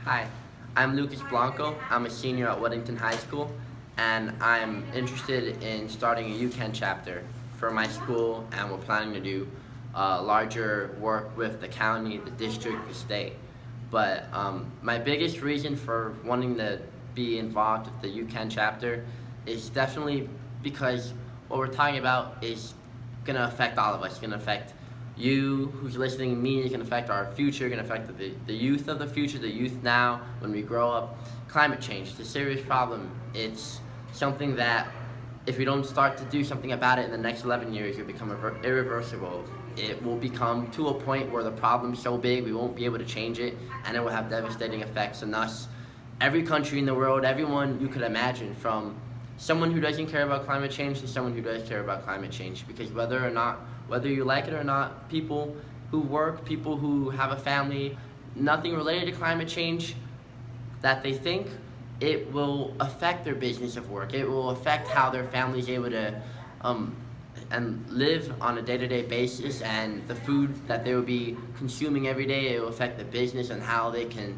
Hi, I'm Lucas Blanco. I'm a senior at Weddington High School, and I'm interested in starting a UCAN chapter for my school, and we're planning to do larger work with the county, the district, the state. But my biggest reason for wanting to be involved with the UCAN chapter is definitely because what we're talking about is going to affect all of us. It's going to affect you who's listening, me, is going to affect our future, going to affect the youth of the future, the youth now, when we grow up. Climate change, it's a serious problem. It's something that if we don't start to do something about it in the next 11 years, it'll become irreversible. It will become to a point where the problem's so big we won't be able to change it, and it will have devastating effects on us. Every country in the world, everyone you could imagine, from someone who doesn't care about climate change to someone who does care about climate change, because whether you like it or not, people who work, people who have a family, nothing related to climate change that they think, it will affect their business of work. It will affect how their family is able to and live on a day-to-day basis, and the food that they will be consuming every day. It will affect the business and how they can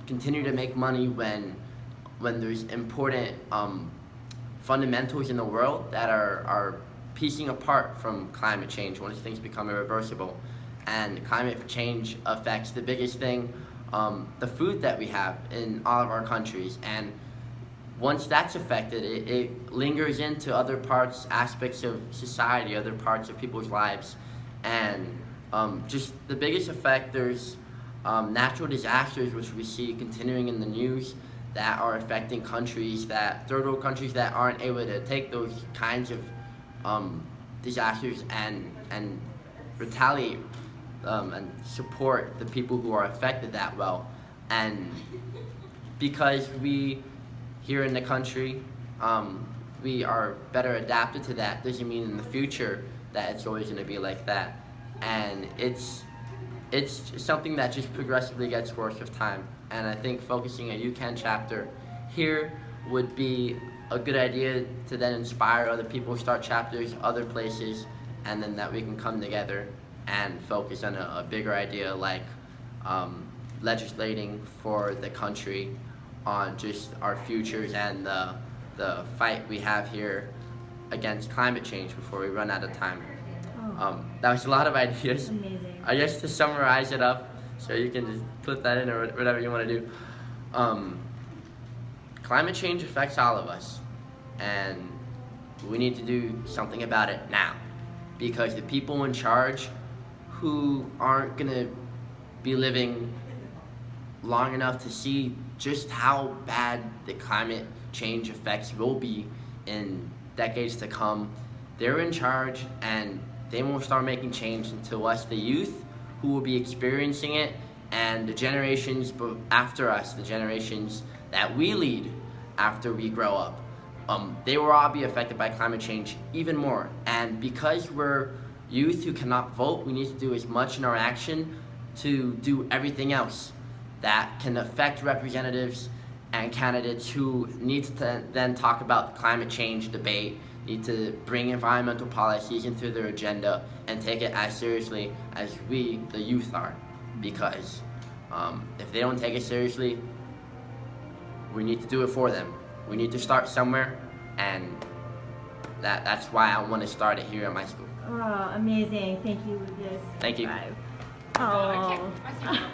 continue to make money when there's important fundamentals in the world that are piecing apart from climate change once things become irreversible. And climate change affects the biggest thing, the food that we have in all of our countries. And once that's affected, it lingers into other parts, aspects of society, other parts of people's lives. And just the biggest effect, there's natural disasters, which we see continuing in the news, that are affecting countries, third world countries that aren't able to take those kinds of disasters and retaliate and support the people who are affected that well. And because we here in the country, we are better adapted to that, doesn't mean in the future that it's always going to be like that. And it's something that just progressively gets worse with time. And I think focusing a UCAN chapter here would be a good idea to then inspire other people, start chapters other places, and then that we can come together and focus on a bigger idea, like legislating for the country on just our futures and the fight we have here against climate change before we run out of time. That was a lot of ideas. Amazing. I guess to summarize it up, so you can just put that in or whatever you want to do. Climate change affects all of us, and we need to do something about it now, because the people in charge who aren't going to be living long enough to see just how bad the climate change effects will be in decades to come, they're in charge, and they won't start making change until us, the youth, who will be experiencing it, and the generations after us, the generations that we lead after we grow up, they will all be affected by climate change even more. And because we're youth who cannot vote, we need to do as much in our action to do everything else that can affect representatives and candidates who need to then talk about the climate change debate, need to bring environmental policies into their agenda and take it as seriously as we, the youth, are. Because if they don't take it seriously, we need to do it for them. We need to start somewhere, and that's why I want to start it here at my school. Oh, amazing. Thank you, Lucas. Thank you. Oh.